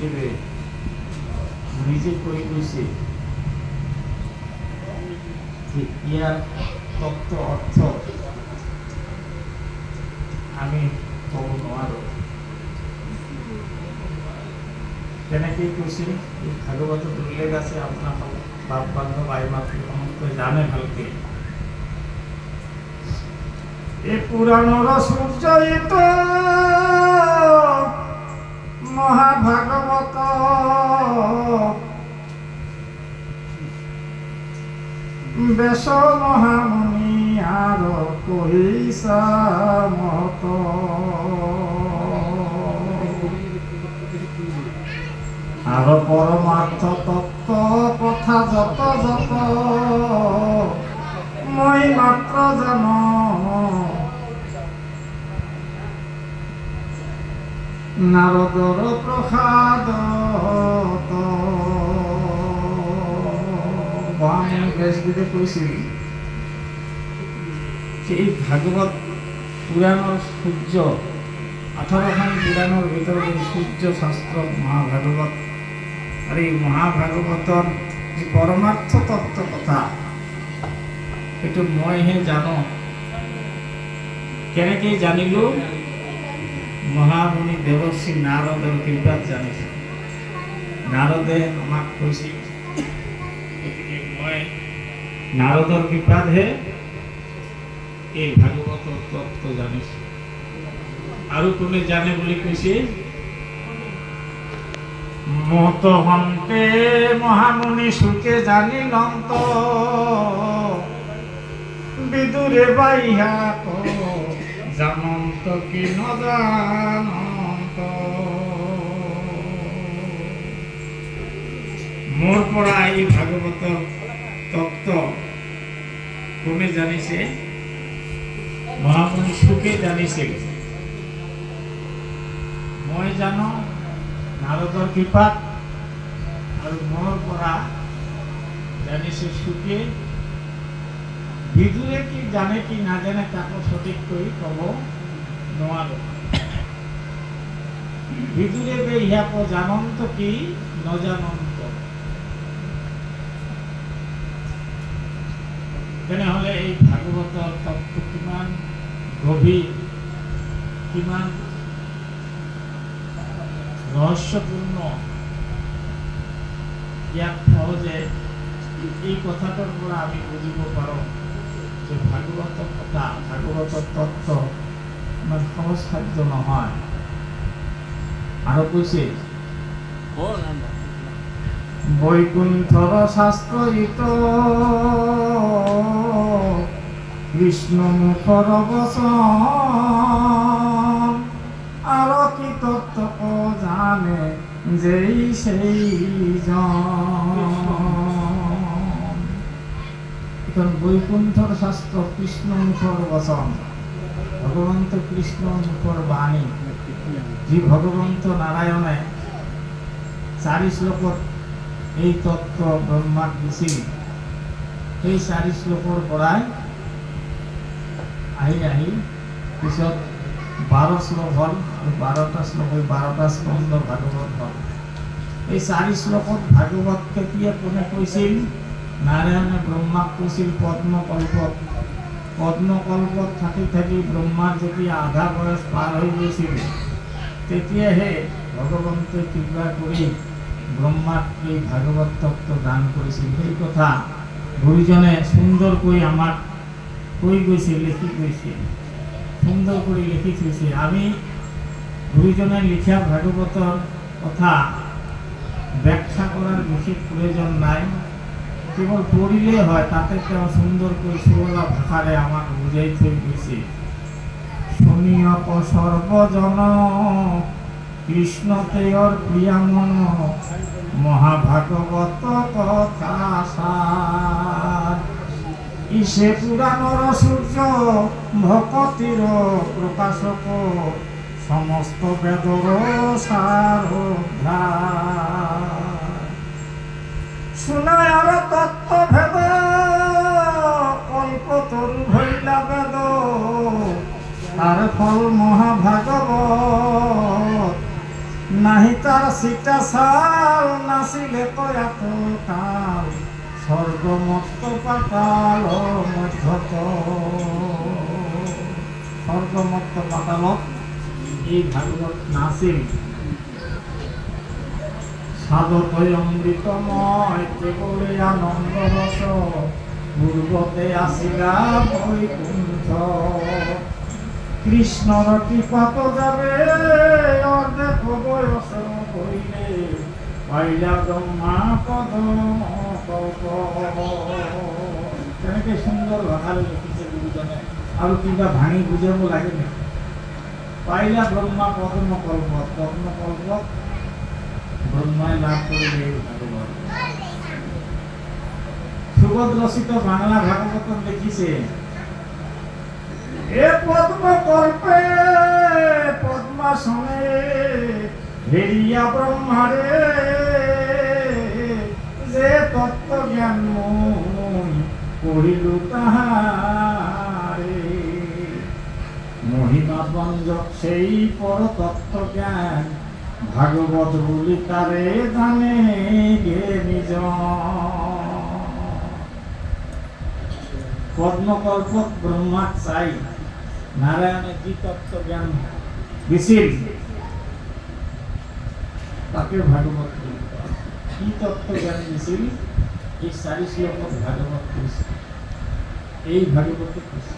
ব্যাসদেবে নিজে কৈ গৈছে যে ইয়াৰ তত্ত্ব অৰ্থ আমি ক'ব নোৱাৰোঁ। তেনেকেই কৈছিল ভাগৱতত উল্লেখ আছে, আপোনাৰ বাপ বান্ধৱ আই মাতৃ জানে ভালকে। এই পুরাণর সূর্যিত মহাভাগবত বেশ মহামুনি আর কহিসা মত আর পরমার্থ তত্ত্ব কথা যত যত মই মাত্র জানো নারদর প্রসাদ ব্যাসদেবে কৈছিল যে এই ভাগৱত পুৰাণৰ সূৰ্য 18খন পুৰাণৰ ভিতৰত এই সূৰ্য শাস্ত্ৰ মহাভাগৱত আৰ এই মহাভাগৱতৰ যে পৰমাৰ্থ তত্ত্ব কথা এইটো মইহে জানো। কেনেকে জানিলো? মহামুনি দেৱশ্ৰী নাৰদৰ কৃপাত জানিছো। নাৰদে আমাক কৈছিল, গতিকে মই নাৰদৰ কৃপাতহে এই ভাগৱতৰ তত্ত্ব জানিছো। আৰু কোনে জানে বুলি কৈছে? মত হন্তে মহামুনি সুকে জানিলন্ত বিদুৰে বাইহা জানন্ত কি নজানন্ত। মোৰ পৰা এই ভাগৱতৰ তত্ত্ব কোনে জানিছে? মহামুনি সুকে জানিছিল। মই জানো নাৰদৰ কৃপাত, আৰু মোৰ পৰা জানিছে সুকে। বিদুৰে কি জানে কি না জানে তাকে সঠিক কৰে কব নোৱাৰো। বিদুৰে বে ইহাপ জানন্ত কি নজানন্ত। তেনেহলে এই ভাগৱতৰ তত্ত্ব কিমান গভীৰ, কিমান ৰহস্যপূৰ্ণ, ইয়াক সহজে এই কথাটোৰ পৰা আমি বুজিব পাৰোঁ যে ভাগৱতৰ কথা, ভাগৱতৰ তত্ত্ব ইমান সহজ খাদ্য নহয়। আৰু কৈছে বৈকুণ্ঠৰ শাস্ত্ৰিত কৃষ্ণ মুখৰ বচন আৰু কি তত্ত্ব জানে যেই সেই জন। বৈকুণ্ঠর শাস্ত্র কৃষ্ণ মুখর বচন, ভগবন্ত কৃষ্ণ মুখর বাণী, যি ভগবন্ত নারায়ণে 4 শ্লোকত এই তত্ত্ব ব্রহ্মাক দিছিল। সেই 4 শ্লোকৰ পৰাই আহি আহি পিছত 12 শ্লোক হল, 12টা শ্লোক, 12টা স্কন্ধ ভাগৱত হল। এই 4 শ্লোকত ভাগৱত কেতিয়া কোনে কৈছিল? নাৰায়ণে ব্ৰহ্মাক কৈছিল পদ্মকল্পত। পদ্মকল্পত থাকি থাকি ব্ৰহ্মাৰ যেতিয়া আধা বয়স পাৰ হৈ গৈছিল, তেতিয়াহে ভগৱন্তই কৃপা কৰি ব্ৰহ্মাক এই ভাগৱত তত্ত্ব দান কৰিছিল। সেই কথা গুৰুজনে সুন্দৰকৈ আমাক কৈ গৈছে, লিখি গৈছে, সুন্দৰ কৰি লিখি থৈছে। আমি গুৰুজনে লিখা ভাগৱতৰ কথা ব্যাখ্যা কৰাৰ বিশেষ প্ৰয়োজন নাই, কেৱল পঢ়িলেই হয়। তাতে তেওঁ সুন্দৰকৈ সুৰলা ভাষাৰে আমাক বুজাই থৈ গৈছে। শুনিয়ক সৰ্বজন কৃষ্ণ তেওঁৰ প্ৰিয়া মন মহাভাগৱত কথা সাৰ। ইছে পুরাণর সূর্য ভকতির প্রকাশক সমস্ত বেদর সার শুনায় আর তত্ত্ব ভেদ কল্পতরু হইলা বেদ তার ফল মহাভাগবত নাহি তার সিটা সাল নাচিলে তো এত কাল স্বর্গমত্ত পাতাল মধ্যত স্বর্গমত্ত পাতালত এই ভাগবত নাচিল সাধকই অমৃতময় কেবলে আনন্দ রস পূর্বতে আসিলা বৈকুণ্ঠ কৃষ্ণর কৃপাত যাবে অর্ধেক বয়স হইলে পাইলা ব্রহ্মা পদম কল্প। তেনেকে সুন্দর ভাষাৰে লিখিছে গুৰুজনে, আৰু কিবা ভাঙি বুজাব লাগে নেকি? পাইলা ব্ৰহ্মা পদম কল্প, পদ্ম কল্পত ব্ৰহ্মায় লাভ কৰিলে এই ভাগৱত। সুবোধ রচিত বাংলা ভাগবতম লিখিছে, এ পদ্ম কল্পে পদ্মাসনে হেরিয়া ব্রহ্মারে যে তত্ত্ব জ্ঞান মই কহিলু তাহারে মহিমা বঞ্জক সেই পর তত্ত্ব জ্ঞান ভাগবত বলি তারে জানে গে নিজ। পদ্মকল্পত ব্রহ্মাক চাই নারায়ণে কি তত্ত্ব জ্ঞান দিছিল তাকে ভাগবত কি তত্ত্ব জ্ঞান দিছিল এই ৪ শ্লোকত ভাগবত কৈছে, এই ভাগবত কৈছে।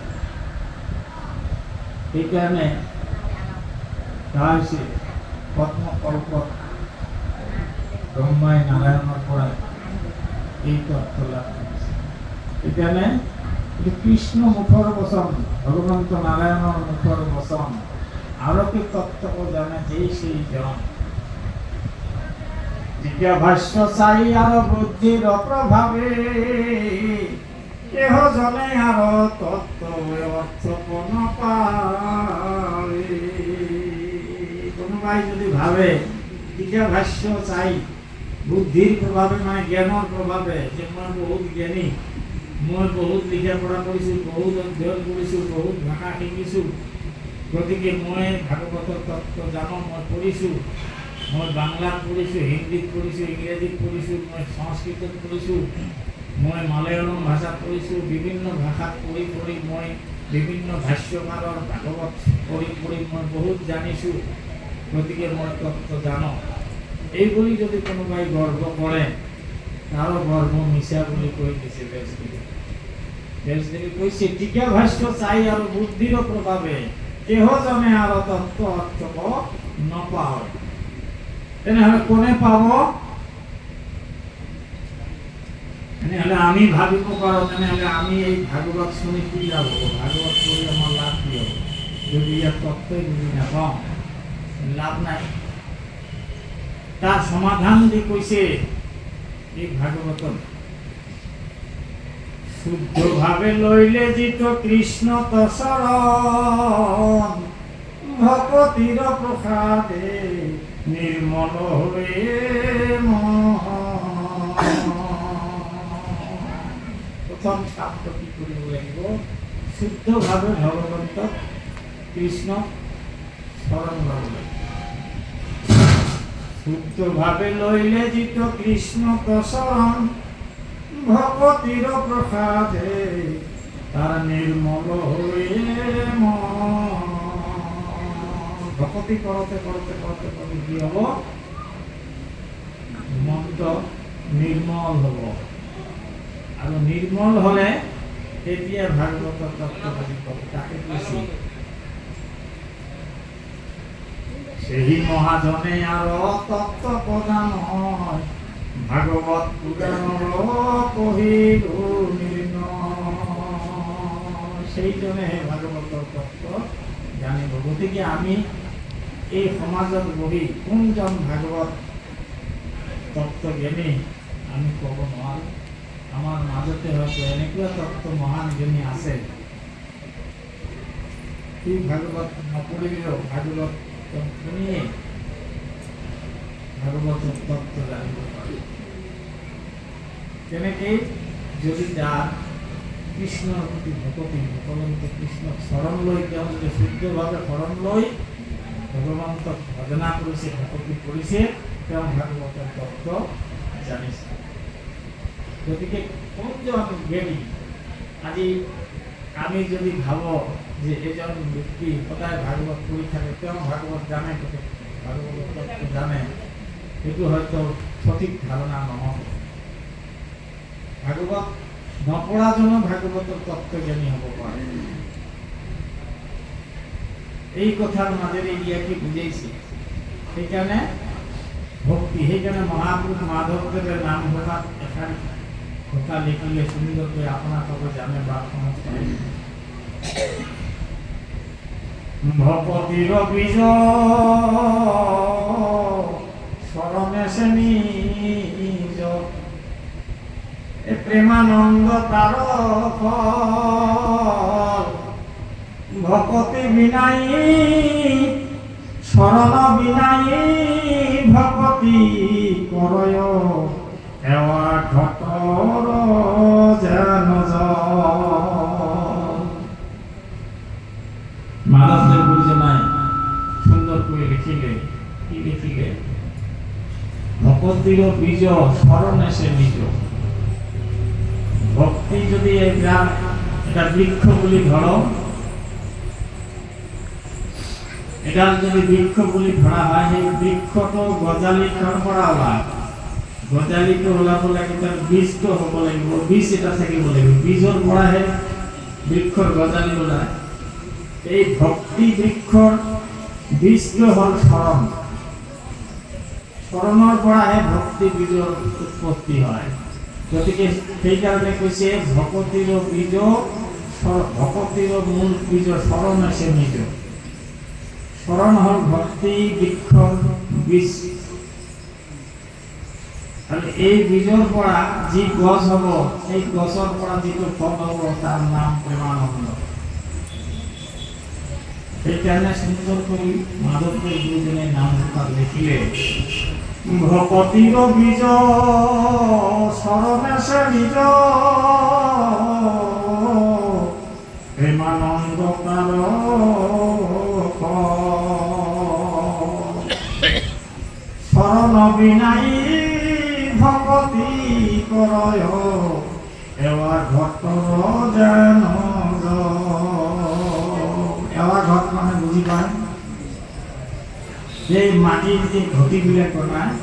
সেইকাৰণে কোৱা হৈছে পদ্মকল্পত ব্ৰহ্মাই নাৰায়ণৰ পৰা এই তত্ত্ব লাভ কৰিছে। সেইকাৰণে কৃষ্ণ মুখৰ বচন, ভগৱন্ত নাৰায়ণৰ মুখৰ বচন, আৰু কি তত্ত্ব জানে যেই সেই জন। যেতিয়া ভাষ্য চাই আৰু বুদ্ধিৰ প্ৰভাৱে কেহ জনে আৰু তত্ত্ব অৰ্থ নাপায়। কোনোবাই যদি ভাবে তেতিয়া ভাষ্য চাই বুদ্ধিৰ প্ৰভাৱে মানে জ্ঞানৰ প্ৰভাৱে যে মই বহুত জ্ঞানী, মই বহুত লিখা পঢ়া কৰিছোঁ, বহুত অধ্যয়ন কৰিছোঁ, বহুত ভাষা শিকিছোঁ, গতিকে মই ভাগৱতৰ তত্ত্ব জানো, মই পঢ়িছোঁ, মই বাংলাত পঢ়িছোঁ, হিন্দীত পঢ়িছোঁ, ইংৰাজীত পঢ়িছোঁ, মই সংস্কৃতত পঢ়িছোঁ, মই মালয়ালম ভাষাত পঢ়িছোঁ, বিভিন্ন ভাষাত পঢ়ি পঢ়ি মই বিভিন্ন ভাষ্যকাৰৰ ভাগৱত পঢ়ি পঢ়ি মই বহুত জানিছোঁ, গতিকে মই তত্ত্ব জানো। এই বুলি যদি কোনোবাই গৰ্ব কৰে তাৰো গৰ্ব মিছা বুলি কৈ দিছে বেজদেৱে। বেজদেৱে কৈছে টিকা ভাষ্য চাই আৰু বুদ্ধিৰ প্ৰভাৱে কেহ জনে আৰু তত্ত্ব অৰ্থ নাপায়। তেনেহলে কোনে পাব? তেনেহলে আমি ভাবিব পাৰোঁ, তেনেহলে আমি এই ভাগৱত শুনি কি লাভ হ'ব? ভাগৱত পঢ়ি আমাৰ লাভ কি হ'ব? যদি ইয়াৰ তত্ত্বই বুজি নাপাওঁ লাভ নাই। তাৰ সমাধান দি কৈছে এই ভাগৱতত, শুদ্ধ ভাৱে লইলে যিটো কৃষ্ণ চৰণ ভকতিৰ প্ৰসাদে নিৰ্মল হয়ে প্ৰথম কামটো কি কৰিব লাগিব? শুদ্ধ ভাৱে ভগৱন্তক কৃষ্ণ স্মৰণ ল'ব লাগিব। শুদ্ধ ভাৱে লইলে যিটো কৃষ্ণ চৰণ ভকতিৰ প্ৰসাদে তাৰ নিৰ্মল হয়ে ভকতি কৰোঁতে কৰোঁতে কৰোঁতে কৰোঁতে কি হ'ব? মনটো নিৰ্মল হ'ব, আৰু নিৰ্মল হ'লে তেতিয়া ভাগৱতৰ তত্ত্ব বুজি পাব। তাকে কৈছে সেই মহাজনে আৰু তত্ত্ব প্ৰদান হয় ভাগৱত পুৰাণৰ পঢ়িলো নিৰ্ণয়। সেইজনে ভাগৱতৰ তত্ত্ব জানিব। গতিকে আমি এই সমাজত বহি কোনজন ভাগৱত তত্ত্ব জ্ঞানী আমি ক'ব নোৱাৰোঁ। আমাৰ মাজতে হয়তো এনেকুৱা তত্ত্ব মহান জ্ঞানী আছে, সি ভাগৱত নপঢ়িলেও ভাগৱত শুনিয়ে ভাগৱতৰ তত্ত্ব জানিব পাৰি। তেনেকেই যদি তাৰ কৃষ্ণৰ প্ৰতি ভকতি ভগৱন্ত কৃষ্ণক শৰণ লৈ তেওঁ যদি শুদ্ধভাৱে শৰণ লৈ ভগৱন্তক ভজনা কৰিছে, ভক্তি কৰিছে, তেওঁ ভাগৱতৰ তত্ত্ব জানিছে। গতিকে কোনজন জ্ঞানী, আজি আমি যদি ভাবোঁ যে এজন ব্যক্তি সদায় ভাগৱত পঢ়ি থাকে, তেওঁ ভাগৱত জানে, ভাগৱতৰ তত্ত্ব জানে, সেইটো হয়তো সঠিক ধাৰণা নহয়। ভাগৱত নপঢ়াজনো ভাগৱতৰ তত্ত্বজ্ঞানী হ'ব পাৰে। এই কথাৰ মাজেৰে ইয়াকে বুজাইছে। সেইকাৰণে ভক্তি, সেইকাৰণে মহাপুৰুষ মাধৱদেৱে নামঘোষাত এখন ঘোষা লিখিলে সুন্দৰকৈ, আপোনালোকে জানে বা সমস্ত ভকতিৰ বীজ শৰণে নিজ, প্ৰেমানন্দ তাৰ ফল, ভকতি বিনাই শরণ বিনাই ভকতি করয়, এওয়া ঘটর যেন মাধবদেব গুরুজনায় সুন্দর করে লিখিলে, কি লিখিলে? ভকতির বীজ শরণ এসে নিজ। ভক্তি যদি এটা বৃক্ষ বলি ধরো, এটা যদি বৃক্ষ বলি ধরা হয়, সেই বৃক্ষটো গজালি পৰা ওলায়। গজালিটো ওলাব লাগে, তাৰ বীজটো হ'ব লাগিব, বীজ এটা থাকিব লাগিব, বীজৰ পৰাহে বৃক্ষৰ গজালি ওলায়। এই ভক্তি বৃক্ষৰ বীজটো হ'ল শৰণ। শৰণৰ পৰাহে ভক্তি বীজৰ উৎপত্তি হয়। গতিকে সেইকাৰণে কৈছে ভকতিৰ বীজ, ভকতিৰ মূল বীজ শৰণ আছে নিজ। শৰণ হল ভক্তি বৃক্ষৰ বীজ। আৰ এই বীজৰ পৰা যি গছ হব, এই গছৰ পৰা যিটো ফল হব, তাৰ নাম প্ৰেমানন্দ। সেইকাৰণে সুন্দর করে মাধবদেব গুরুজনে নাম লিখিলে, ভকতির বীজ শরণে সে নিজ, প্রেমানন্দ তার শরণ বিনাই ভকতি করয়, এওয়া ঘটর যেন। এওয়া ঘট মানে বুঝি পায় যে মাটির যে ঘটিবিলাক বনায়,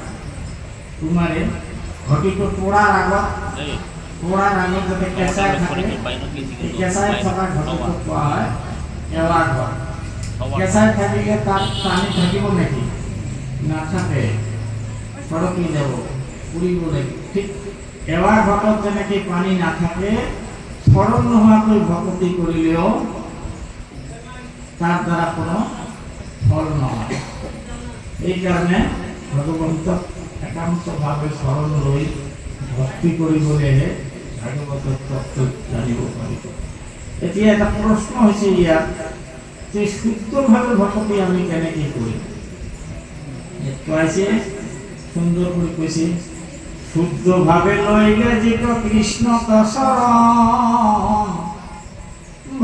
তোমারে ঘটিটো পোড়ার আগত যাতে কেঁচাই থাকে, কেঁচাই থকা ঘটিটো কোৱা হয় এওয়া ঘট। কেঁচাই থাকিলে তাত পানী থাকিব নেকি? নাথাকে, সৰকি যাব, পুৰিব লাগিব। ঠিক এৱা ঘটত যেনেকৈ পানী নাথাকে, স্মৰণ নোহোৱাকৈ ভক্তি কৰিলেও তাৰ দ্বাৰা কোনো ফল নহয়। এইকাৰণে ভগৱন্তক একান্তভাৱে স্মৰণ লৈ ভক্তি কৰিবলৈহে ভাগৱতৰ তত্ত্ব জানিব পাৰিব। এতিয়া এটা প্ৰশ্ন হৈছে ইয়াত যে শুদ্ধভাৱে ভক্তি আমি কেনেকৈ কৰিম? কৈছে সুন্দৰ কৰে কৈছে, শুদ্ধ ভাবে লইলে যিটো কৃষ্ণ শৰণ,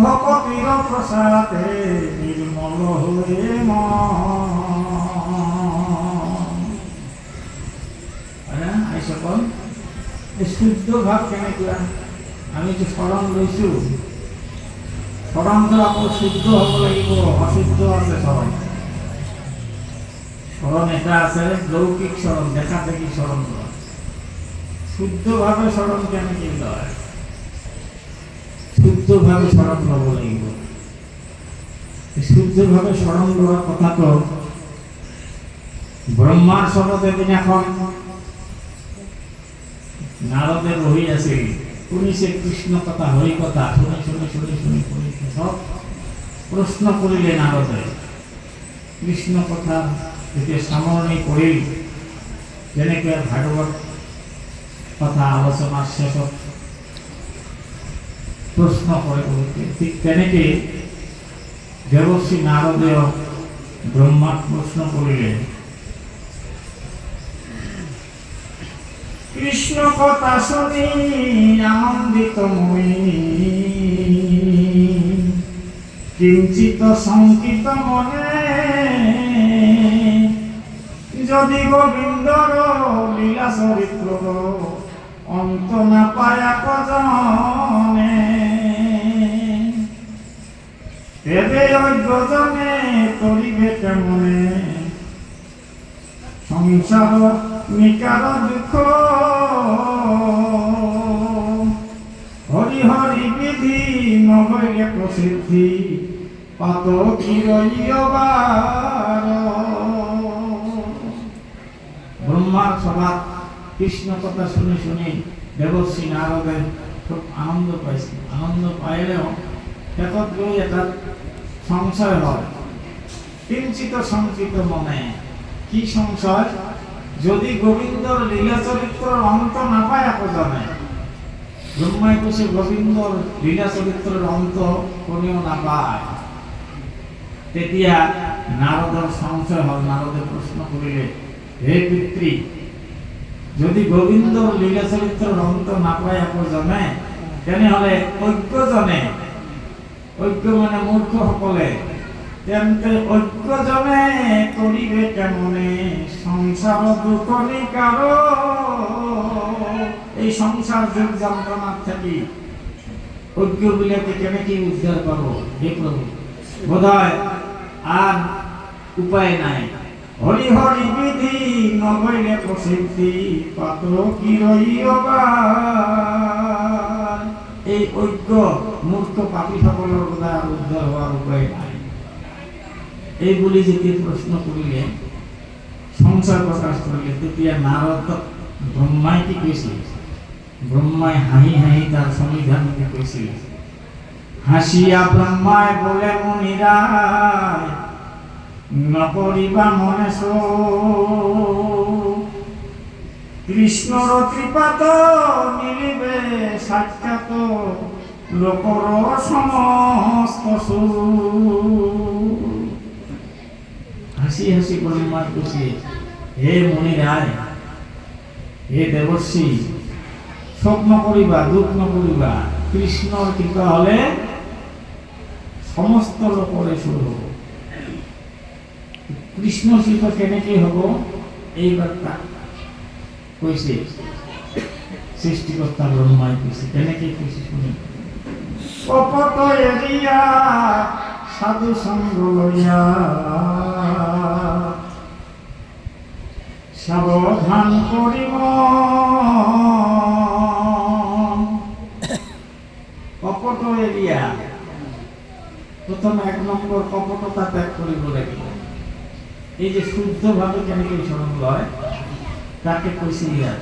ভকতিৰ প্ৰসাদে নিৰ্মল হয়ে মন। সকল শুদ্ধ ভাব কেনেকুৱা? আমি যে শরণ লৈছো, শরণটো আকৌ শুদ্ধ হব লাগিব, অশুদ্ধ আছে শরণ। শরণ এটা আছে লৌকিক শরণ, দেখা দেখি শরণ করা। শুদ্ধভাবে শরণ কেনেকে লয়? শুদ্ধভাবে শরণ লব লাগিব। শুদ্ধভাবে শরণ লোৱাৰ কথাটো ব্ৰহ্মাৰ সবতে দিনাখন নাৰদে বহি আছিল, শুনিছে কৃষ্ণ কথা, হৰি কথা, শুনি সব প্ৰশ্ন কৰিলে নাৰদে। কৃষ্ণ কথা যেতিয়া সামৰণি কৰিল, যেনেকৈ ভাগৱত কথা আলোচনাৰ শেষত প্ৰশ্ন কৰে, ঠিক তেনেকৈ দেৱশ্ৰী নাৰদেও ব্ৰহ্মাক প্ৰশ্ন কৰিলে, কৃষ্ণ কথা শুনি আনন্দিত মই, কিঞ্চিত শঙ্কিত মনে যদি গোবিন্দর লীলা চরিত্র অন্ত না পায়া কজনে তেবে অজ্ঞজনে করিবে কেমনে সংসার নিকার দুঃখ হরি হরি বিধি নহইলে প্রসিদ্ধি পাত কি রইবার। ব্রহ্মার সভা কৃষ্ণ কথা শুনে শুনে দেবশ্রী নারদে খুব আনন্দ পাইছে। আনন্দ পাইলেও একত্রই একটা সংশয় হয়, কিঞ্চিত সংকিত মনে। কি সংশয়? যদি গোবিন্দর লীলা চরিত্রের অন্ত না পায় জানে, ব্রহ্মায় বসে গোবিন্দর লীলা চরিত্রের অন্ত কোনেও না পায়, তেতিয়া নারদের সংশয় হয়। নারদে প্রশ্ন করিলে, হে পিতৃ, যদি গোবিন্দর লীলা চরিত্রের অন্ত না পায় জানে, তেনেহলে ঐক্যজনে, ঐক্য মানে মূর্খ সকলে, তেন্তে ঐক্যজনে করিবে কেমনে সংসার দুঃখ নিকার। এই সংসার যুগ যন্ত্রণার থেকে ঐক্য বিলাকে কেনেকে উদ্ধার করবো হে প্রভু? বোধহয় আর উপায় নাই। হরি হরি বিধি নহইলে প্রসিদ্ধি পাত কি রইবার। এই ঐক্য মূর্খ পাপী সকলের বোধহয় উদ্ধার হওয়ার উপায় নাই। এই বলি যদি প্রশ্ন করিলে, সংসার প্রকাশ করিলে, তেতিয়া নারদ ব্রহ্মায় কি কৈছিল? ব্রহ্মায় হাহি হাহি তার সংবিধানকে কৈছিল। হাসিয়া ব্রহ্মায় বলে মুনিরায় নকরিবা মনে কৃষ্ণর কৃপাত মিলিবে সাক্ষাৎ লোকর সমস্ত হাসি হাসি ব্রহ্মা কৈছে, হে মুনিরায়, হে দেবর্ষি, শোক নকরিবা, দুঃখ নকরিবা। কৃষ্ণর কৃপা হলে সমস্ত লোকরে সুখ হব। কৃষ্ণ কৃপা কেনেকে হব এইবার কৈছে সৃষ্টিকর্তা ব্রহ্মায় কৈছে। কেনেকে কৈছে শুনি। কপট এরিয়া সাধু সঙ্গ লইয়া সাবধান করিব। কপট এরিয়া, প্রথম 1 নম্বর কপটতা ত্যাগ করিব লাগিব। এই যে শুদ্ধ ভাবে কেনেকে স্মরণ লয় তাকে কৈছে ইয়াত।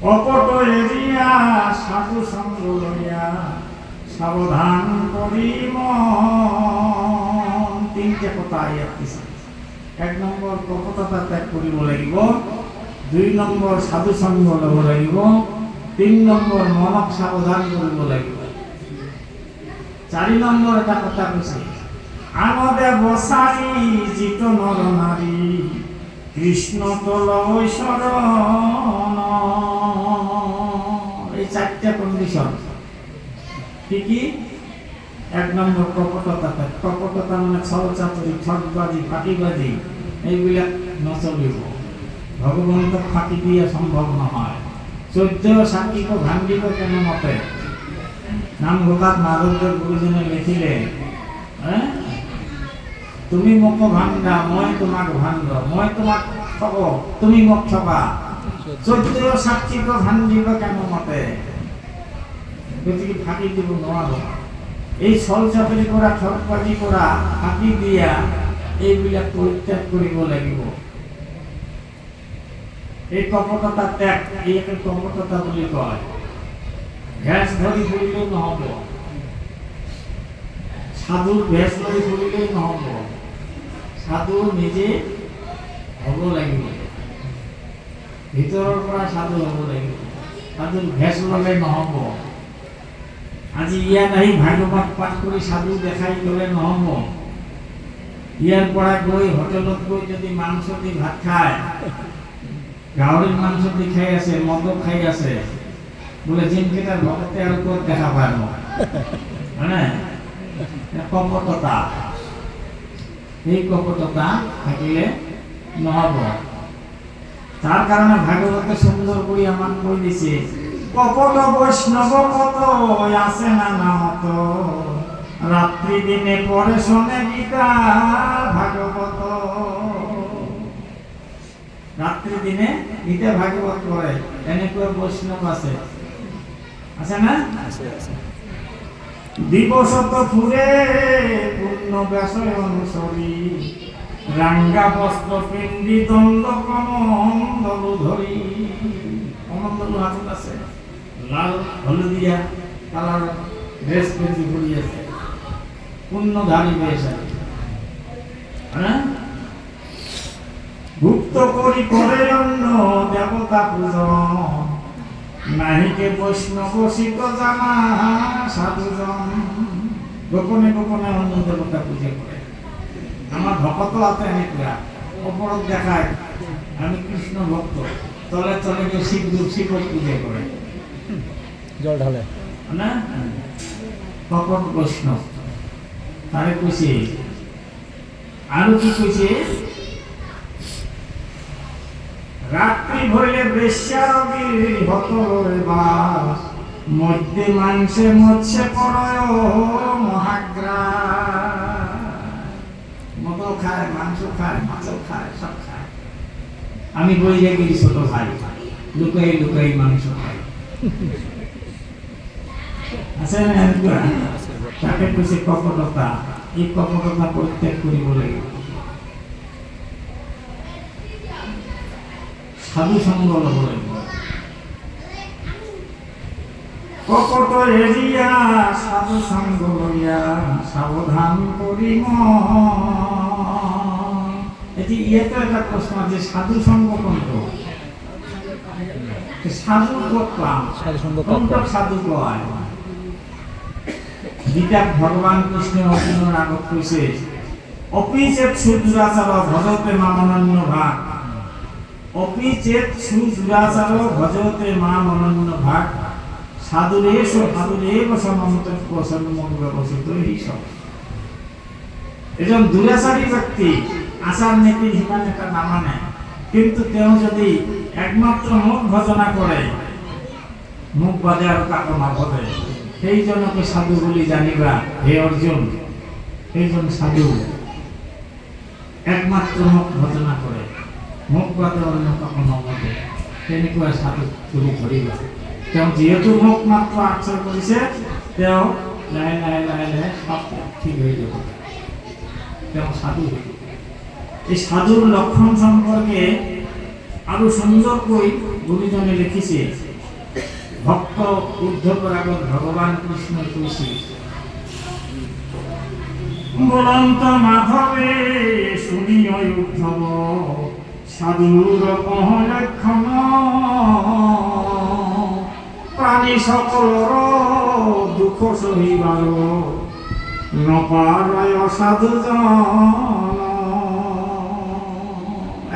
কপট এরিয়া সাধু সঙ্গ লইয়া সাবধান করিব। 3টে কথা ইয়াত দিছে। 1 নম্বর কপটতা ত্যাগ করিব লাগিব, 2 নম্বর সাধু সঙ্গ লব লাগিব, 3 নম্বর মনক সাবধান করিব লাগিব। 4 নম্বর এটা কথা কৈছে, আমদে বসাই জিত নর নারী কৃষ্ণ তল শরণ। এই 4টে কন্ডিশন। কি কি? 1 নম্বর কপটতা। কপটতা মানে ছলচাতুরি, ঠকবাজি, ফাঁকিবাজি, এইবিলাক নচলিব। ভগবন্তক ফাঁকি দিয়া সম্ভৱ নহয়। 14 সাক্ষীক ভাঙ্গিব কেন মতে? নামঘোষাত মাধৱদেৱ গুৰুজনে লিখিলে, তুমি মোক ভাঙ্গা, মই তোমাক ভাঙ্গ, মই তোমাক ঠক, তুমি মোক ঠকা। 14 সাক্ষীক ভাঙ্গিব কেন মতে? গতিকে ফাঁকি দিব নোৱাৰো। এই ছলচাতুৰি কৰা, ঠকবাজি কৰা, ফাঁকি দিয়া, এইবিলাক পৰিত্যাগ কৰিব লাগিব। এই কপটতা ত্যাগ, এইকে কপটতা বুলি কয়। ভেষ ধৰি ফুৰিলেও নহব, সাধুৰ ভেষ ধৰি ফুৰিলেও নহব। সাধু নিজে হ'ব লাগিব, ভিতৰৰ পৰা সাধু হ'ব লাগিব। সাধুৰ ভেষ ল'লে নহব। আজি ইয়াত আহি ভাগৱত পাঠ কৰি সাধু দেখাই গ'লে নহব। ইয়াৰ পৰা গৈ হোটেলত গৈ যদি মাংস দি ভাত খায়, গাহৰিৰ মাংস দি খাই আছে, মদ খাই আছে, বোলে যিনকেইটাৰ ভকতে আৰু ক'ত দেখা পায় মোক, হয়নে? কপটতা। এই কপটতা থাকিলে নহব। তার কারণে ভাগবত সুন্দর করে আমার বই দিছে, কপট বৈষ্ণব কত আছে না নামত, রাত্রি দিনে পরে শোনে গীতা ভাগবত। রাত্রি দিনে গীতা ভাগবত পড়ে এনেকুৱা বৈষ্ণব আছে, আছে না? দিবসত ফুরে পূর্ণ ব্যাসয় অনুসরী, রাঙ্গা বস্ত্র পিণ্ডি দণ্ড কমণ্ডলু ধরি। কমণ্ডলু হাতত আছে, লাল হলদিয়া কালার ড্রেস পিন্ধি ঘুরি আছে, পূর্ণধারী বেশ আছে। হ্যাঁ, গুপ্ত করি করে অন্য দেবতা পূজন, নাহিকে বৈষ্ণব শীত জানা সাধুজন। গোপনে গোপনে অন্য দেবতা পূজা করে। আমার ভক্ত আছে এনেকুৱা, অপরক দেখায় আমি কৃষ্ণ ভক্ত, তলে তলে গিয়ে শিবক পূজা করে, জল ঢালে না? কপট বৈষ্ণব। তারে কইছে আরো কি কইছে, রাত্রি ভইলে বেশ্যারগির হত বাস, মধ্যে মাংসে মৎস্যে পড়য় মহাগ্রাস। মদ খায়, মাংস খায়, মাছ খায়, সব খায়। আমি বই যে গেছি ছোট ভাই, লুকাই লুকাই মাংস খাই। আছে না? তাকে কইছে কপটতা। এই কপটতা পরিত্যাগ করিব লাগিব। সাধু সঙ্গ লব লাগিব। কপট এরিয়া সাধু সঙ্গ লইয়া সাবধান করিম। এটি ইয়েতে একটা প্রশ্ন আছে, সাধু সঙ্গ কোনটো? সাধু কোনটা? কোনটা সাধু কয়? গীতা ভগবান কৃষ্ণ অর্জুনের আগত কইছে, অপিচেত সুদুরাচার ভজতে মামনন্য ভাগ, অপিচেত সুদুরাচার ভজতে মামনন্য ভাগ, সাধুরেশ সাধুরেব সমন্তব্য সন্মুখ ব্যবস্থিত এইসব। এজন দুরাচারী ব্যক্তি আচার নীতি সিমান এটা নামানে, কিন্তু তেওঁ যদি একমাত্র মুখ ভজনা করে, মুখ বাদে আর কাকো নভজে, সেই জনকে সাধু বলি জানিবা হে অর্জুন। সেইজন সাধু একমাত্র মুখ ভজনা করে, মুখ বাদে অন্য কাকো নভজে, তেনেকুৱা সাধু তুমি ধৰিবা। তেওঁ যিহেতু মুখ মাত্ৰ আশ্ৰয় কৰিছে, তেওঁ লাহে লাহে লাহে লাহে সব ঠিক হৈ যাব, তেওঁ সাধু। এই সাধুর লক্ষণ সম্পর্কে আরো সুন্দরকৈ গুরুজনে লিখিছে। ভক্ত উদ্ধবের আগত ভগবান কৃষ্ণ কইছে, বলন্ত মাধবে শুনিয় উদ্ধব, সাধুর লক্ষণ প্রাণী সকলর দুঃখ সহিবার, নপারায় সাধু জন।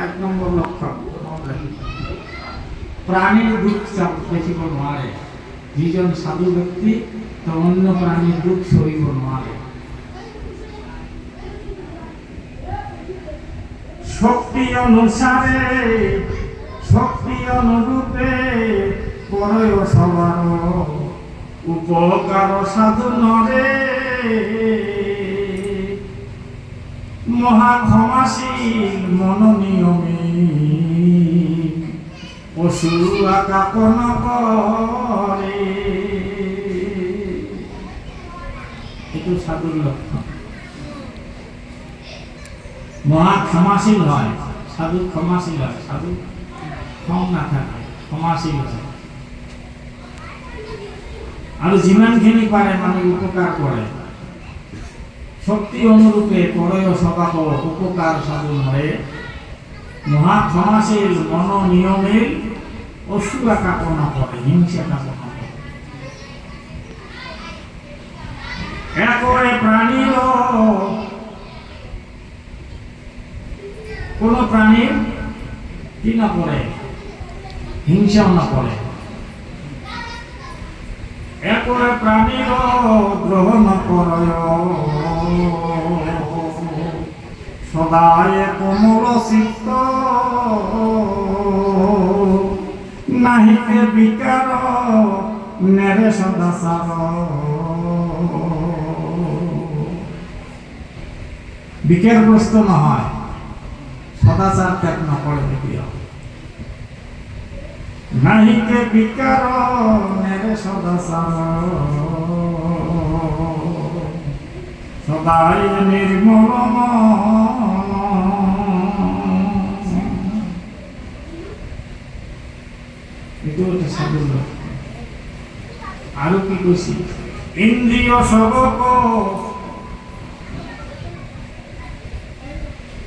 এক নম্বর লক্ষণ, প্রাণীর দুঃখ দেখিব নোৱাৰে। যিজন সাধু ব্যক্তি তো অন্য প্ৰাণীৰ দুঃখ সহিব নোৱাৰে। শক্তি অনুসারে শক্তি অনুরূপে পরয় সবার, উপকার সাধু নরে মহা ক্ষমাশীল মনোনিয়মিক, পশু আকাপন করে। এটু সাধুর লক্ষণ। মহা ক্ষমাশীল হয় সাধু, ক্ষমাশীল হয় সাধু, ক্ষম না থাকে, ক্ষমাশীল হয়। আর যিমানখিনি পারে মানুষ উপকার করে। শক্তি অনুরূপে পরয় স্বভাব, উপকার সাধু নরে মহা ক্ষমাশীল মনোনিয়মের, অসুরা কাপনা করে, হিংসা কাপনা করে। একরে প্রাণীর কোন প্রাণীর কি না করে, হিংসাও না করে। একরে প্রাণীর গ্রহণ করয়, সদায় কোমল চিত্ত নাহিকে বিকার নেরে সদাচার বিকারগ্রস্ত নহয় সদাচার ত্যাগ নকৰে কেতিয়াও নাহিকে বিকাৰ নেৰে সদাচাৰ সদাই নিৰ্মল এইটো এটা সাধুৰ লক্ষণ আৰু কি কৈছিল ইন্দ্ৰিয় সবক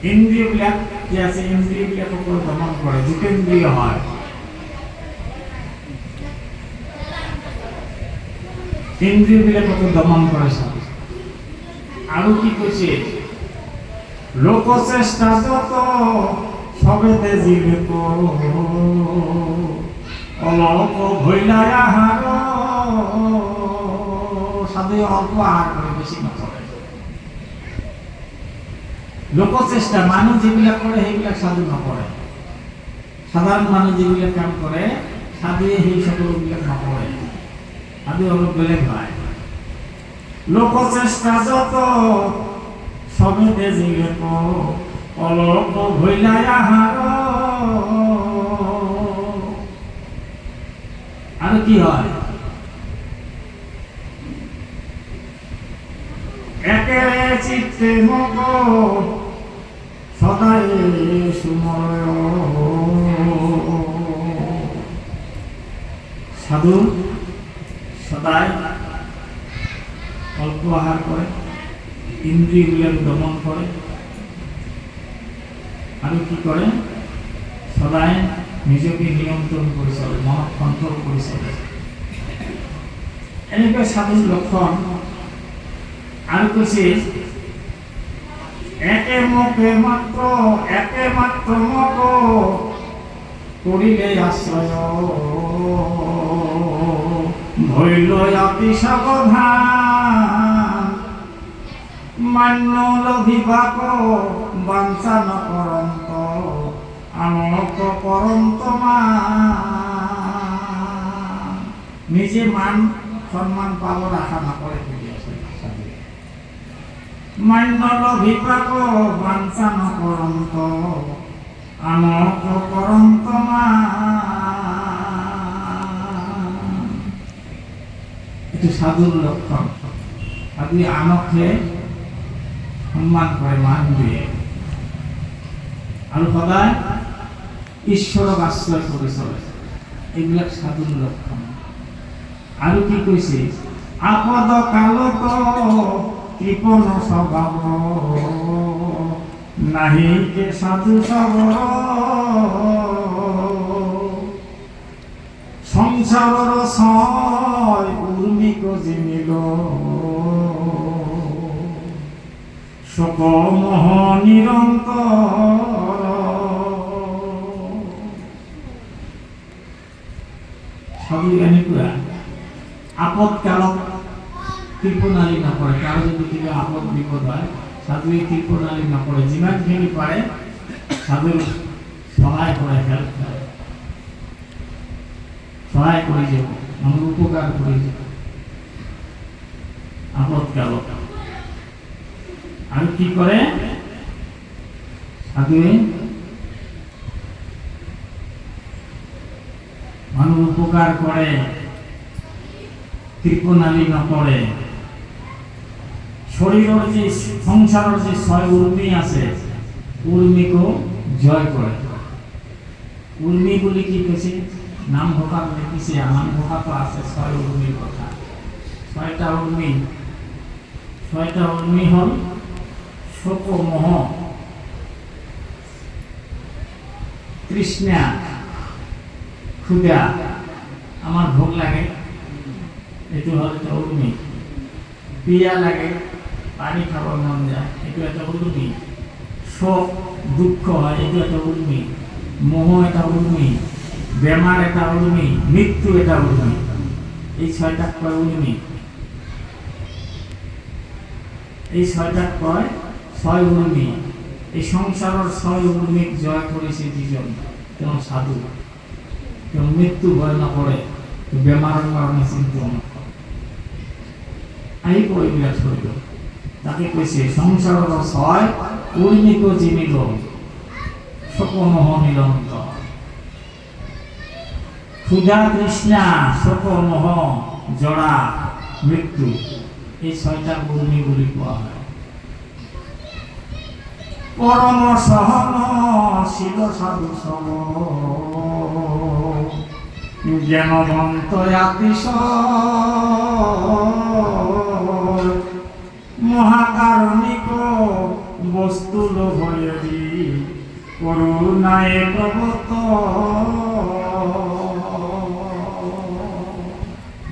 ইন্দ্ৰিয়বিলাক কি আছে ইন্দ্ৰিয়বিলাকক দমন কৰে জিতেন্দ্ৰিয় হয় ইন্দ্ৰিয়বিলাকক দমন কৰে সাধু আৰু কি কৈছে লোক চেষ্টা যত সবেতে জীবিত অলপ ভৈলাই আহাৰ সাধুৱে অল্প আহাৰ কৰে বেছি নকৰে লোক চেষ্টা মানুহ যিবিলাক কৰে সেইবিলাক সাধু নকৰে সাধাৰণ মানুহ যিবিলাক কাম কৰে সাধুৱে সেই সকলোবিলাক নকৰে সাধু অলপ বেলেগ হয় লোক চেষ্টা যত সবেতে জীবিত অলপ ভৈলাই আহাৰ আৰু কি হয় একেৰে চিত্তে মগ সদায় সুময় সাধু সদায় অল্প আহাৰ কৰে ইন্দ্ৰিয়গুলোকে দমন কৰে আৰু কি কৰে সদায় নিজকে নিয়ন্ত্ৰণ কৰি চলে মনক কন্ট্ৰোল কৰি চলে এনেকৈ সাধুৰ লক্ষণ আৰু কৈছে একে মাত্ৰ মক কৰিলে আশ্ৰয় ভৈল অতি সাৱধান মান্য লভিবাক বাঞ্ছা নকৰন্ত আনক কৰন্ত নিজে মান সম্মান পাবৰ আশা নকৰে মান্য লভিবাক বাঞ্ছা নকৰন্ত আনক কৰন্ত এটি সাধুৰ লক্ষণ সাধু আনককে সম্মান কৰে মান দিয়ে আৰু সদায় ঈশ্বৰক আশ্ৰয় কৰি চলে এইবিলাক সাধুৰ লক্ষণ আৰু কি কৈছে আপদ কালত কৃপণ স্বভাৱ নাহিকে সাধু সবৰ সংসাৰৰ ছয় উৰ্মিক জিনিল শোক মোহ নিৰন্তৰ সাধু এনেকুৱা আপদকালত কৃপণালী নকৰে কাৰো যদি কিবা আপদ বিপদ হয় সাধুৱে কৃপণালী নকৰে যিমানখিনি পাৰে সাধুৰ সহায় কৰে হেল্প কৰে সহায় কৰি যাব মানুহৰ উপকাৰ কৰি যাব আপদকালত আৰু কি কৰে সাধুৱে মানুহ উপকাৰ কৰে কৃপণালী নকৰে শৰীৰৰ যে সংসাৰৰ যে ছয় উৰ্মি আছে উৰ্মিকো জয় কৰে উৰ্মি বুলি কি কৈছে নামঘোষাত লিখিছে নামঘোষাতো আছে ছয় উৰ্মিৰ কথা ছয়টা উৰ্মি হ'ল শোক মোহ তৃষ্ণা ক্ষুধা আমাৰ ভোগ লাগে এইটো হ'ল এটা উৰ্মি পিয়া লাগে পানী খাব মন যায় এইটো এটা উৰ্মি শোক দুঃখ হয় এইটো এটা উৰ্মি মোহ এটা উৰ্মি বেমাৰ এটা উৰ্মি মৃত্যু এটা উৰ্মি এই ছয়টাক কয় উৰ্মি এই ছয়টাক কয় ছয় উৰ্মি এই সংসারের ছয় উর্মিক জয় করেছে দুজন, কেন সাধু, কেন মৃত্যু ভয় না করে, বেমারের কারণে চিন্তা না করে। এই বইগুলা শরীর তাকে কইছে সংসারের ছয় উর্মিক জীবিত সকমহ নিরন্তর, ক্ষুধা তৃষ্ণা সকমহ জড়া মৃত্যু, এই ছয়টা উর্মিগুলি কোয়া হয়। পরম সহনশীল সাধু সম জ্ঞানবন্ত আতিশয় মহাকারণিক বস্তু লোভয়েরি করুণায় প্রবত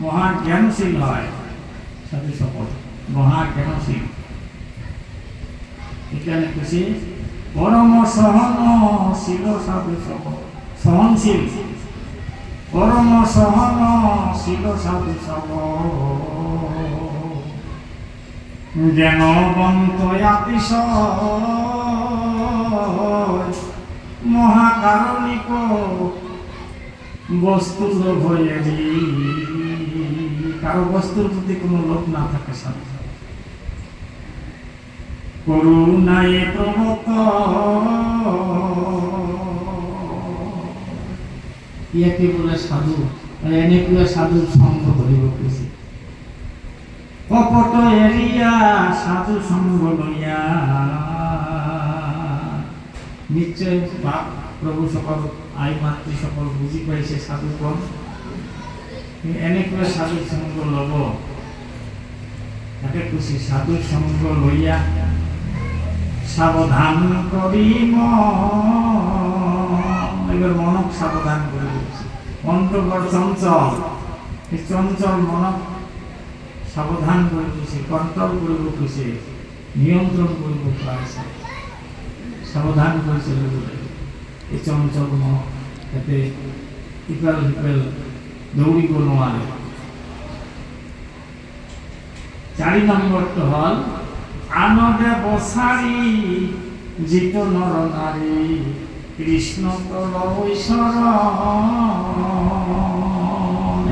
মহাজ্ঞানশীল হয় সাধু সকল, মহাজ্ঞানশীল। এখানে খুশি পরম সহনশীল সাধু সকল, সহনশীল পরম সহনশীল সাধু সকল জ্ঞানবন্ত আতিশয় মহাকারণিক বস্তু লোভয়েরি, কারো বস্তুর প্রতি কোনো লোভ না থাকে সাধু করুণায় প্রবত ইয়াকে বলে সাধু। এনেকুলা সাধুর সঙ্গ ধরিব খুশি, কপট এরিয়া সাধু সঙ্গ লইয়া। নিশ্চয় বাপ প্রভু সকল আই মাতৃ সকল বুঝি পাইছে সাধুগণ, এনেকুলা সাধুর সঙ্গ লব তাকে খুশি। সাধুর সঙ্গ লইয়া সাবধান করি এবার মনক সাবধান করে দিচ্ছি। অন্তর্গত চঞ্চল, এই চঞ্চল মনক সাবধান করে দিচ্ছি, কন্ট্রোল করব খুশি, নিয়ন্ত্রণ করব পারছে, সাবধান করেছিল এই চঞ্চল মনক, এতে ইপাল হিপাল দৌড়িব নোয়ারে। 4 নম্বরটা হল আনন্দে বসারি জিত নর নারী কৃষ্ণ তল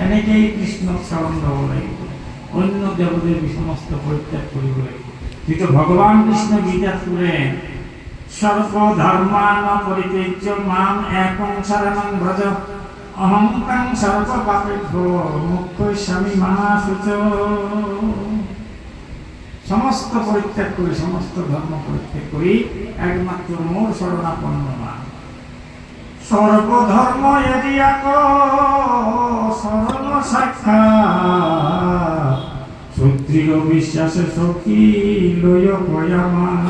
এনেকেই কৃষ্ণ স্মরণ লব লাগিব, অন্য দেবদেবী সমস্ত পরিত্যাগ করিব লাগিব। কিন্তু ভগবান কৃষ্ণ গীতা করে সর্বধর্মান পরিত্যজ্য মাম একং শরণং ব্রজ অহং তং সর্ব পাপেভ্যো মুক্তস্যামি মা শুচ। সমস্ত পরিত্যাগ করি, সমস্ত ধর্ম পরিত্যাগ করি, একমাত্র মোর শরণাপন্ন মা। সর্বধর্ম এরিয়াক শরণ সাক্ষাৎ সূত্রীয় বিশ্বাসে সখী লয় ভয়ামান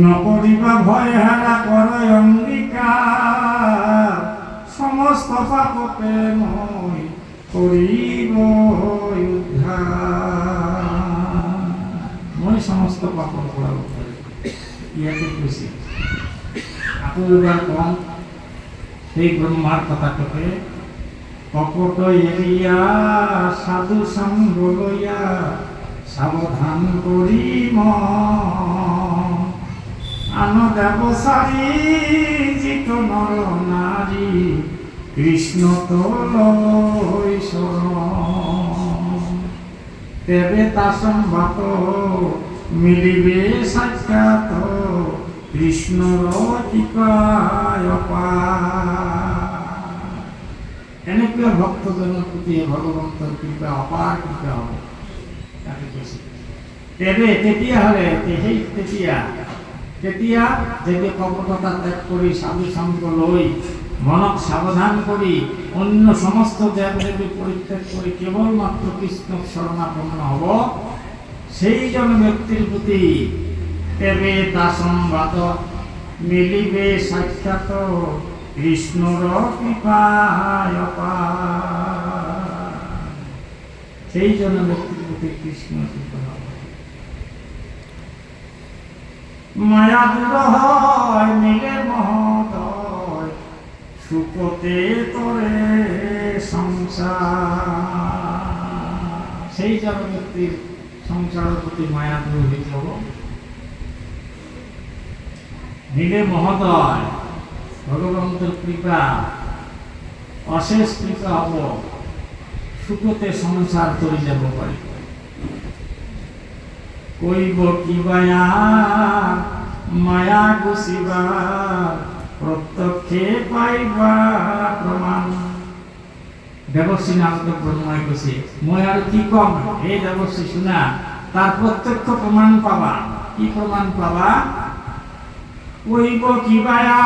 নকরিবা ভয় হারা কর অঙ্গীকার সমস্ত পাপকে মই করিব উদ্ধার। মই সমস্ত পাপ করা ইয়াকে খুশি। আপনি এবার কম সেই ব্রহ্মার কথাটাকে কপট এরিয়া সাধু সঙ্গ লইয়া সাবধান করি আন দেবসারী জিত নর নারী কৃষ্ণ তলয় শরণ। তেবে তা সম্ভাত মিলিবে সাক্ষাৎ কৃষ্ণর কৃপায় অপার। এনেকে ভক্তজনের প্রতি ভগবন্তের কৃপা অপার কৃপা হবে। তেবে তেতিয়া হলে তেতিয়া যদি কপটতা ত্যাগ করি সাধু সঙ্গ লই মনক সাবধান করি অন্য সমস্ত দেবদেবী পরিত্যাগ করি কেবলমাত্র কৃষ্ণ শরণাপন্ন হব, সেই জন ব্যক্তির প্রতি তেবে তা সংবাদ মিলিবে সাক্ষাৎ কৃষ্ণর কৃপায় অপার। সেই জন ব্যক্তির প্রতি কৃষ্ণ কৃপা হবে। মায়া দূর হয় মিলে মহোদয় সুখতে তোরে সংসার। সেই জন ব্যক্তির সংসারের প্রতি মায়া দূর হয়ে যাব। নীলে মহোদয় ভগবন্তের কৃপা অশেষ কৃপা হব সুখতে সংসার চলে যাব পারি কইব কিবায়া মায়া গুছিবা প্রত্যক্ষে পাইবা প্রমাণ দেবশ্রী নারদ ব্রহ্মায় কৈছে মই আর কি কম হে দেবশ্রী শুনা তার প্রত্যক্ষ প্রমাণ পাবা কি প্রমাণ পাবা কইব কিবায়া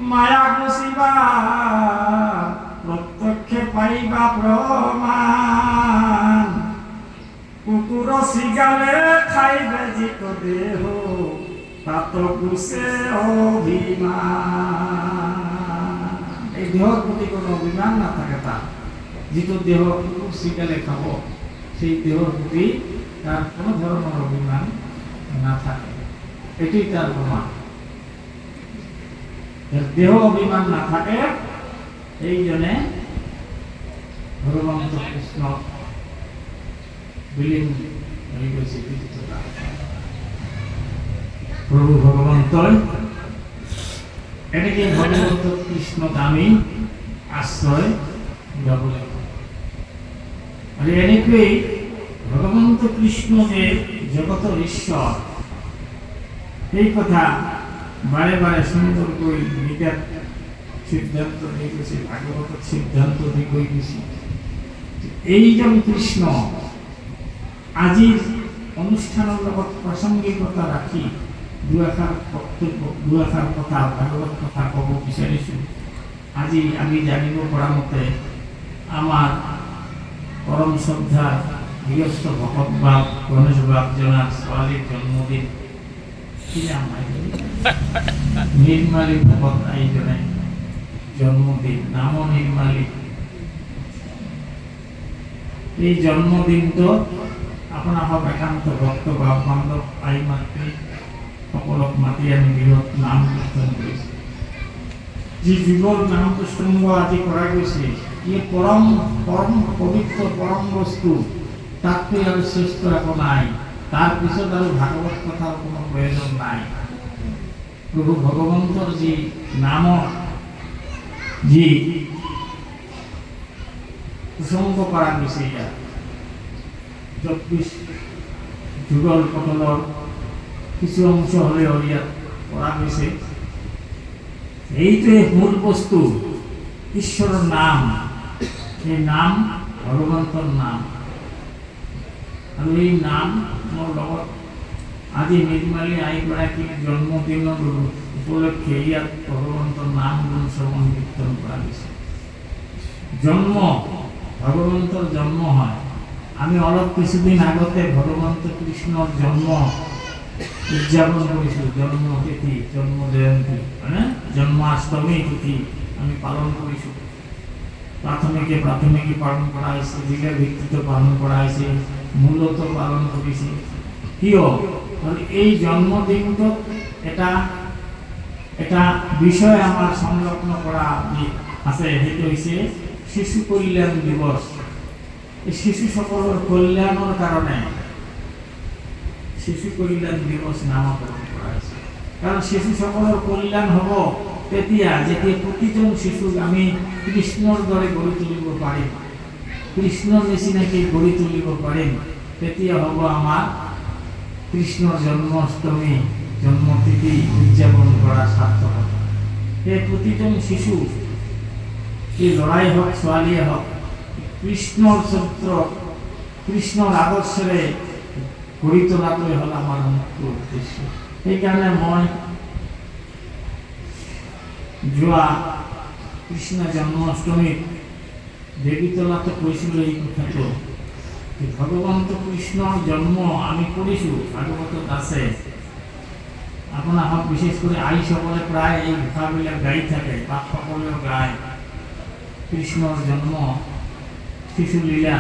মায়া গুছিবা প্রত্যক্ষে পাইবা প্রমাণ কুকুর শিগালে খাইবে জিত দেহ তাত গুছে অভিমান এই দেহর প্রতি কোনো অভিমান না থাকে তার যেহেতু দেহ কুকুর শিগালে খাবো সেই দেহর প্রতি তার কোনো ধরনের অভিমান না থাকে এটাই তার প্রমাণ দেহ অভিমান না থাকে এই জন্যে ভগবান কৃষ্ণ বিলীন হয়ে গেছে প্রভু ভগবন্ত এটাকে ভগবন্ত কৃষ্ণ দামী আশ্রয় বলে আর এনেকেই ভগবন্ত কৃষ্ণ যে জগতের ঈশ্বর এই কথা বারে বারে সুন্দর করে গীতার সিদ্ধান্ত দিয়ে গেছে ভাগবত সিদ্ধান্ত দিয়ে গেছি এইজন কৃষ্ণ আজির অনুষ্ঠানের লগত প্রাসঙ্গিকতা রাখি দু এষাৰ বক্তব্য দু এষাৰ কথা ভাগৱত কথা ক'ব বিচাৰিছোঁ আজি আমি জানিব পৰা মতে আমাৰ পৰম শ্ৰদ্ধা গৃহস্থ ভকত বাপ গণেশ বাপজনাৰ ছোৱালীৰ জন্মদিন কি নাম নিৰ্মালী ভকত আইজনে জন্মদিন নাম নিৰ্মালী এই জন্মদিনটো আপোনাৰ সব একান্ত ভক্ত বাপ বান্ধৱ আই মাতৃ সকলক মাতি আমি বৃহৎ নাম কীৰ্তন কৰিছোঁ যি যুগৰ নাম প্ৰসংগ আজি কৰা গৈছে ই পৰম পবিত্ৰ পৰম বস্তু তাতকৈ আৰু শ্ৰেষ্ঠ একো নাই তাৰ পিছত আৰু ভাগৱত কথাৰ কোনো প্ৰয়োজন নাই প্ৰভু ভগৱন্তৰ যি নামৰ যি প্ৰসংগ কৰা গৈছে ইয়াত 24 যুগল পটলৰ কিছু অংশ হলেও ইয়াত কৰা গৈছে এইটোৱে মূল বস্তু ঈশ্বৰৰ নাম এই নাম ভগৱন্তৰ নাম আৰু এই নাম মোৰ লগত আজি নিৰ্মালী আইগৰাকীৰ জন্মদিনৰ উপলক্ষে ইয়াত ভগৱন্তৰ নাম গুণ শ্ৰৱণ কীৰ্তন কৰা গৈছে জন্ম ভগৱন্তৰ জন্ম হয় আমি অলপ কিছুদিন আগতে ভগৱন্ত কৃষ্ণৰ জন্ম উদযাপন কৰিছোঁ জন্ম তিথি জন্ম জয়ন্তী মানে জন্মাষ্টমী তিথি আমি পালন কৰিছোঁ প্ৰাথমিকে পালন কৰা হৈছে জিলা ভিত্তিত পালন কৰা হৈছে মূলত পালন কৰিছে কিয় এই জন্মদিনটোত এটা বিষয় আমাৰ সংলগ্ন কৰা আছে সেইটো হৈছে শিশু কল্যাণ দিৱস এই শিশুসকলৰ কল্যাণৰ কাৰণে শিশু কল্যাণ দিৱস নামকৰণ কৰা হৈছে কাৰণ শিশুসকলৰ কল্যাণ হ'ব তেতিয়া যেতিয়া প্ৰতিজন শিশুক আমি কৃষ্ণৰ দৰে গঢ়ি তুলিব পাৰিম কৃষ্ণৰ নিচিনাকৈ গঢ়ি তুলিব পাৰিম তেতিয়া হ'ব আমাৰ কৃষ্ণৰ জন্মাষ্টমী জন্মতিথি উদযাপন কৰা সাৰ্থকতা সেই প্ৰতিজন শিশু এই ল'ৰাই হওক ছোৱালীয়ে হওক কৃষ্ণৰ চৰিত্ৰ কৃষ্ণৰ আদৰ্শেৰে গঢ়ি তোলাটোৱে হ'ল আমাৰ মুখ্য উদ্দেশ্য সেইকাৰণে মই যোৱা কৃষ্ণ জন্মাষ্টমীত দেৱীতলাতে কৈছিলোঁ এই কথাটো ভগৱন্ত কৃষ্ণৰ জন্ম আমি কৰিছোঁ ভাগৱতত আছে আপোনাৰ হওক বিশেষ কৰি আইসকলে প্ৰায় এই ভাষাবিলাক গাই থাকে বাপসকলেও গায় কৃষ্ণৰ জন্ম শিশু লীলা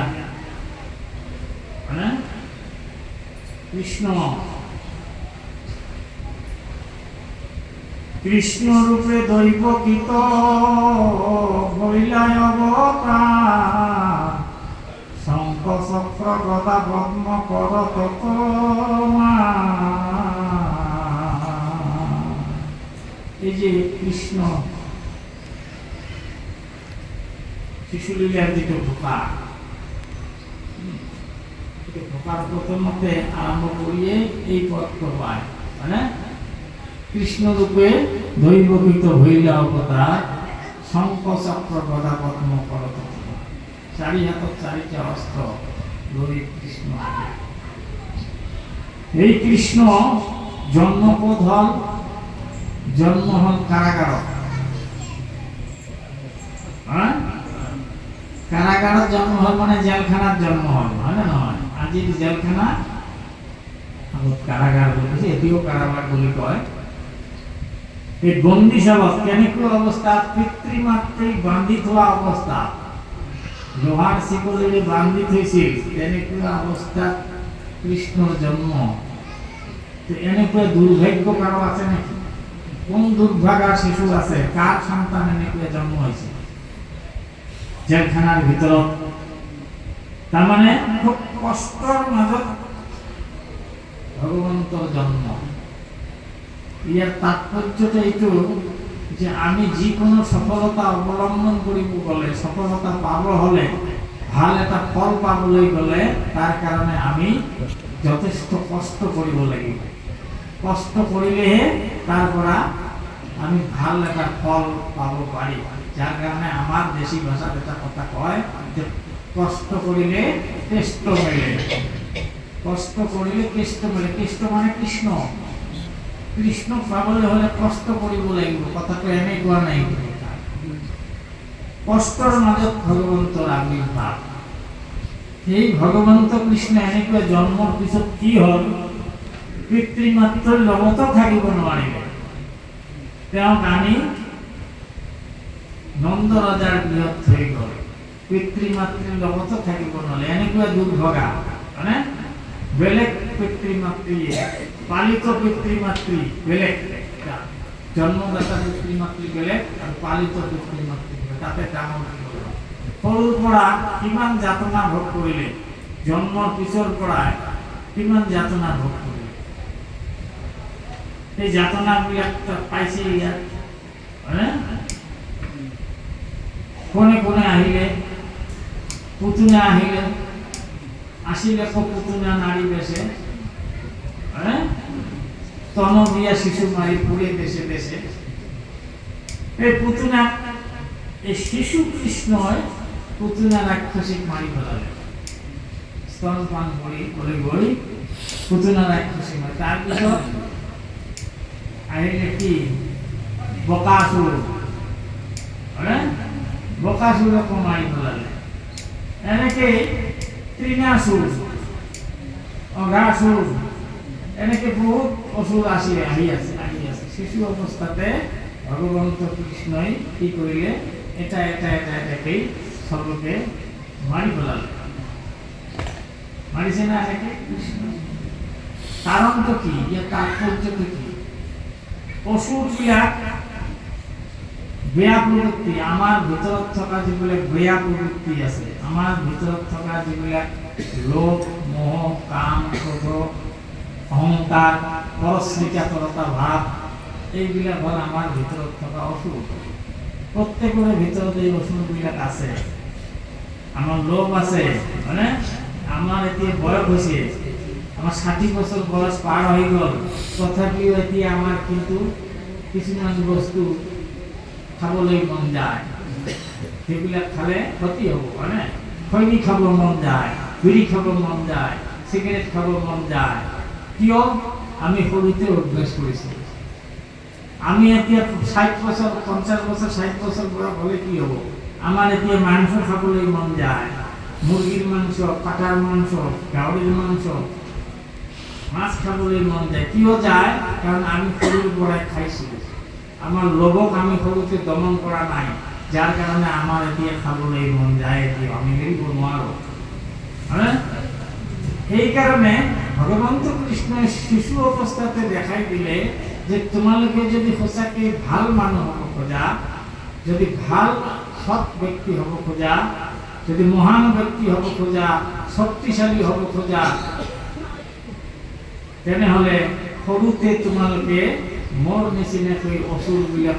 মানে কৃষ্ণ রূপে দৈবকৃত হইলায় অবতার শঙ্খ চক্র গদা পদ্ম করত তোমার এই যে কৃষ্ণ শিশুলীলার যেটা ঢোকা, ঢোকার প্রথমতে আরম্ভ করিয়ে এই পথ করবায় মানে কৃষ্ণ রূপে দৈবকৃত হইল অবতার, শঙ্খ চক্র গদা পদ্ম করত, চারি হাত চারিটা অস্ত্র ধরি কৃষ্ণ। এই কৃষ্ণ জন্মবোধ হল, জন্ম হল কারাগার, কারাগারের জন্ম হল মানে জেলখানার জন্ম হল, হয় না নয়? আজির জেলখানা কারাগার বলেছে, এটিও কারাগার বলে কয়। এই বন্দি সেবক কেনেকুৱা অৱস্থা, পিতৃমাতৃ বান্ধি থোৱা অৱস্থা, লোহাৰ শিকলেৰে বান্ধি থৈছিল, তেনেকুৱা অৱস্থাত কৃষ্ণৰ জন্ম। এনেকুৱা দুৰ্ভাগ্য কাৰো আছে নেকি? কোন দুৰ্ভাগা শিশু আছে, কাৰ সন্তান এনেকুৱা জন্ম হৈছে জেলখানাৰ ভিতৰত? তাৰমানে খুব কষ্টৰ মাজত ভগৱন্তৰ জন্ম। ইয়াৰ তাৎপৰ্যটা এইটো যে আমি যিকোনো সফলতা অৱলম্বন কৰিব গ'লে, সফলতা পাব হ'লে, ভাল এটা ফল পাবলৈ গ'লে তাৰ কাৰণে আমি যথেষ্ট কষ্ট কৰিব লাগিব। কষ্ট কৰিলেহে তাৰ পৰা আমি ভাল এটা ফল পাব পাৰি। যাৰ কাৰণে আমাৰ দেশী ভাষাত এটা কথা কয় যে কষ্ট কৰিলে কেষ্ট মেলে, কষ্ট কৰিলে কেষ্ট মেলে। কেষ্ট মানে কৃষ্ণ, কৃষ্ণ পাবলৈ হলে কষ্ট কৰিব লাগিব। কথাটো এনে কোৱা নাই, কষ্টৰ মাজত ভগৱন্তৰ আবিৰ্ভাৱ। সেই ভগৱন্ত কৃষ্ণ এনেকুৱা জন্মৰ পিছত কি হ'ল, পিতৃ মাতৃৰ লগতো থাকিব নোৱাৰিলে। তেওঁক আনি নন্দ ৰজাৰ গৃহত থৈ গ'ল, পিতৃ মাতৃৰ লগতো থাকিব নোৱাৰিলে। এনেকুৱা দুৰ্ভগা, মানে বেলেগ পিতৃ মাতৃ, পালিত পিতৃ মাতৃ বেলেগ, জন্মদাতা পিতৃ মাতৃ বেলেগ আৰু পালিত পিতৃ মাতৃ বেলেগ। তাতে ডাঙৰ সৰুৰ পৰা কিমান যাতনা ভোগ কৰিলে, জন্মৰ পিছৰ পৰাই কিমান যাতনা ভোগ কৰিলে, সেই যাতনাবিলাক পাইছে ইয়াত। কোনে কোনে আহিলে, পুতুনা আহিলে, আসিলে পুতুনা নারী বেশে, তন দিয়া শিশু মারি পুড়ে দেশে দেশে। এই পুতুনা, এই শিশু কৃষ্ণ পুতুনা রাক্ষসী মারি ফেলালে, স্তনপান করি বলে গই পুতুনা রাক্ষসী মারি। তাৰপিছত আহিলে কি বকাসুৰ, বকাসুৰকে মাৰি ফেলালে। এনেকে তৃণাসুৰ, অঘাসুৰ, এনেকে বহুত অসুৰ আহি আছে। শিশু অৱস্থাতে ভগৱন্ত কৃষ্ণই কি কৰিলে, এটাকেই সবকে মাৰি পেলালে। মাৰিছে না এনেকে কৃষ্ণ? কাৰণটো কি, ইয়াৰ তাৎপৰ্যটো কি? অসুৰবিলাক বেয়া প্ৰবৃত্তি, আমাৰ ভিতৰত থকা যিবিলাক বেয়া প্ৰবৃত্তি আছে, আমাৰ ভিতৰত থকা যিবিলাক লোভ, মোহ, কাম, ক্ৰোধ, অহংকাৰ, পৰশ্ৰিকাতৰতা ভাৱ, এইবিলাক হ'ল আমাৰ ভিতৰত থকা অসুৰ। প্ৰত্যেকৰে ভিতৰত এই অসুৰবিলাক আছে। আমাৰ লোভ আছে, মানে আমাৰ এতিয়া বয়স হৈছে, আমাৰ 60 বছৰ বয়স পাৰ হৈ গ'ল, তথাপিও এতিয়া আমাৰ কিন্তু কিছুমান বস্তু খাবলৈ মন যায়, সেইবিলাক খালে ক্ষতি হ'ব। মানে খৈনি খাব মন যায়, বিড়ি খাব মন যায়, সিগারেট খাব মন যায়। কিয়? আমি সৰুতে অভ্যাস কৰিছোঁ। আমি এতিয়া 60 বছৰ, 50 বছৰ, 60 বছৰ বয়স হ'লে কি হ'ব, আমাৰ এতিয়া মাংস খাবলৈ মন যায়, মুৰ্গীৰ মাংস, পাঠাৰ মাংস, গাহৰিৰ মাংস, মাছ খাবলৈ মন যায়। কিয় যায়? কাৰণ আমি সৰুৰ পৰাই খাইছোঁ। আমাৰ লোভক আমি সৰুতে দমন কৰা নাই, যাৰ কাৰণে আমাৰ এতিয়া খাবলৈ মন যায়, এতিয়া আমি এৰিব নোৱাৰোঁ। সেইকাৰণে ভগৱন্ত কৃষ্ণই শিশু অৱস্থাতে দেখাই দিলে যে তোমালোকে যদি সঁচাকৈ ভাল মানুহ হ'ব খোজা, যদি ভাল সৎ ব্যক্তি হ'ব খোজা, যদি মহান ব্যক্তি হ'ব খোজা, শক্তিশালী হ'ব খোজা, তেনেহ'লে সৰুতে তোমালোকে মোৰ নিচিনাকৈ অসুৰবিলাক